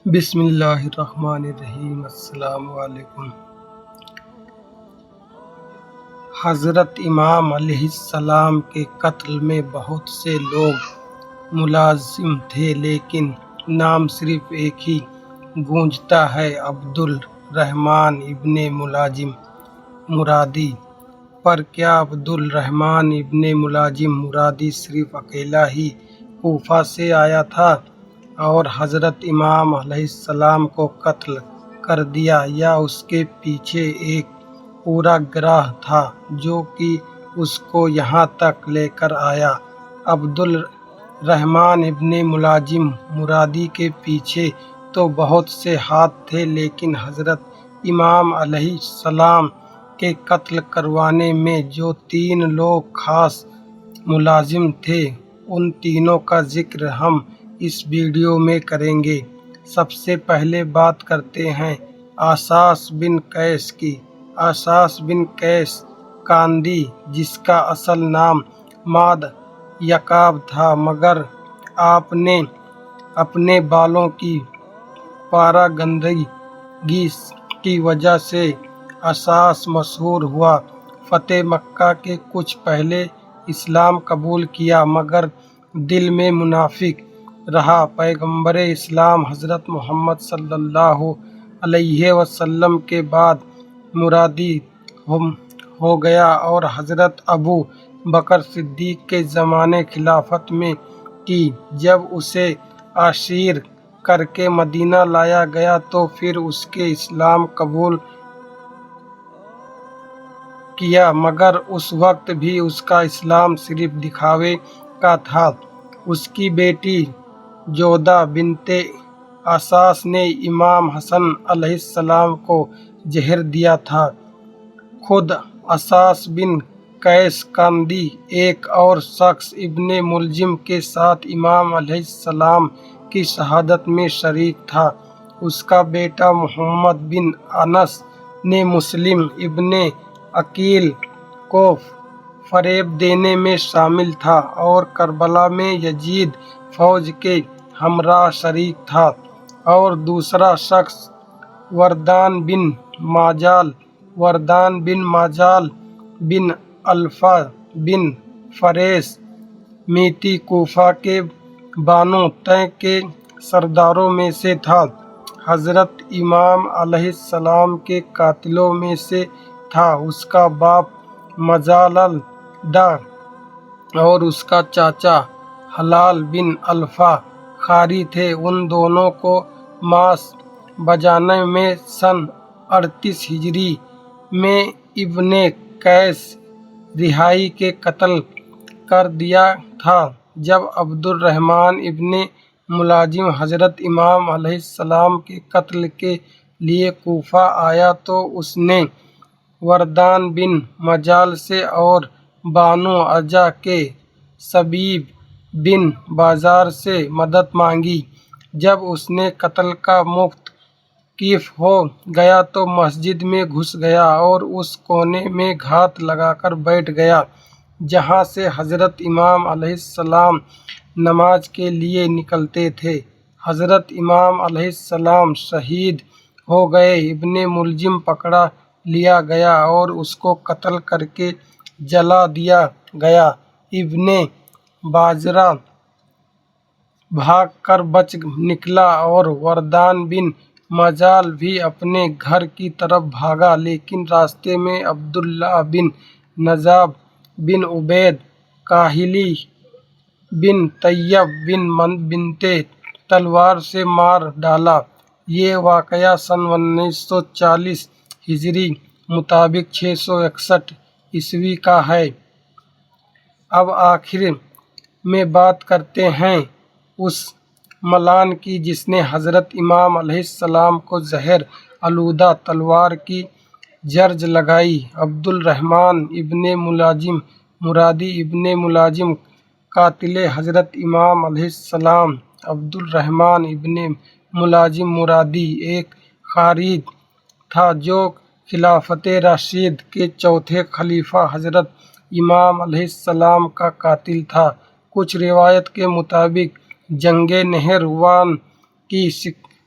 بسم اللہ الرحمن الرحیم۔ السلام علیکم۔ حضرت امام علیہ السلام کے قتل میں بہت سے لوگ ملازم تھے، لیکن نام صرف ایک ہی گونجتا ہے، عبد الرحمن ابن ملجم مرادی۔ پر کیا عبد الرحمن ابن ملجم مرادی صرف اکیلا ہی کوفہ سے آیا تھا اور حضرت امام علیہ السلام کو قتل کر دیا، یا اس کے پیچھے ایک پورا گروہ تھا جو کہ اس کو یہاں تک لے کر آیا؟ عبد الرحمن ابن ملجم مرادی کے پیچھے تو بہت سے ہاتھ تھے، لیکن حضرت امام علیہ السلام کے قتل کروانے میں جو 3 لوگ خاص ملازم تھے، ان تینوں کا ذکر ہم اس ویڈیو میں کریں گے۔ سب سے پہلے بات کرتے ہیں اساس بن قیس کی۔ اساس بن قیس کاندی، جس کا اصل نام ماد یعقوب تھا، مگر آپ نے اپنے بالوں کی پارا گندگی کی وجہ سے اساس مشہور ہوا۔ فتح مکہ کے کچھ پہلے اسلام قبول کیا، مگر دل میں منافق رہا۔ پیغمبر اسلام حضرت محمد صلی اللہ علیہ وسلم کے بعد مرتد ہو گیا اور حضرت ابو بکر صدیق کے زمانہ خلافت میں کی۔ جب اسے اسیر کر کے مدینہ لایا گیا تو پھر اس کے اسلام قبول کیا، مگر اس وقت بھی اس کا اسلام صرف دکھاوے کا تھا۔ اس کی بیٹی جودہ بنت اساس نے امام حسن علیہ السلام کو زہر دیا تھا۔ خود اساس بن قیس کاندی ایک اور شخص ابن ملجم کے ساتھ امام علیہ السلام کی شہادت میں شریک تھا۔ اس کا بیٹا محمد بن انس نے مسلم ابن عقیل کو فریب دینے میں شامل تھا اور کربلا میں یزید فوج کے ہمراہ شریک تھا، اور دوسرا شخص وردان بن ماجال بن الفا بن فریس میتی کوفہ کے بانو تہ کے سرداروں میں سے تھا۔ حضرت امام علیہ السلام کے قاتلوں میں سے تھا۔ اس کا باپ مجالد اور اس کا چاچا ہلال بن الفا قاری تھے۔ ان دونوں کو ماس بجانے میں سن 38 ہجری میں ابن قیس رہائی کے قتل کر دیا تھا۔ جب عبد الرحمن ابن ملجم حضرت امام علیہ السلام کے قتل کے لیے کوفہ آیا تو اس نے وردان بن مجال سے اور بانو اعجا کے شبیب بن بازار سے مدد مانگی۔ جب اس نے قتل کا موقف ہو گیا تو مسجد میں گھس گیا اور اس کونے میں گھات لگا کر بیٹھ گیا جہاں سے حضرت امام علیہ السلام نماز کے لیے نکلتے تھے۔ حضرت امام علیہ السلام شہید ہو گئے۔ ابن ملجم پکڑ لیا گیا اور اس کو قتل کر کے جلا دیا گیا۔ ابن بازرہ بھاگ کر بچ نکلا اور وردان بن مجال بھی اپنے گھر کی طرف بھاگا، لیکن راستے میں عبداللہ بن نجاب بن عبید کاہلی بن طیب بنت تلوار سے مار ڈالا۔ یہ واقعہ سن 1940 ہجری مطابق 661 عیسوی کا ہے۔ اب آخر میں بات کرتے ہیں اس ملعون کی جس نے حضرت امام علیہ السلام کو زہر آلودہ تلوار کی جرح لگائی۔ عبد الرحمن ابن ملجم مرادی۔ ابن ملجم قاتل حضرت امام علیہ السلام عبد الرحمن ابن ملجم مرادی ایک قاری تھا جو خلافت راشد کے چوتھے خلیفہ حضرت امام علیہ السلام کا قاتل تھا۔ کچھ روایات کے مطابق جنگ نہروان کی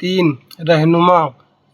3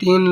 3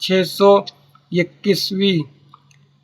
621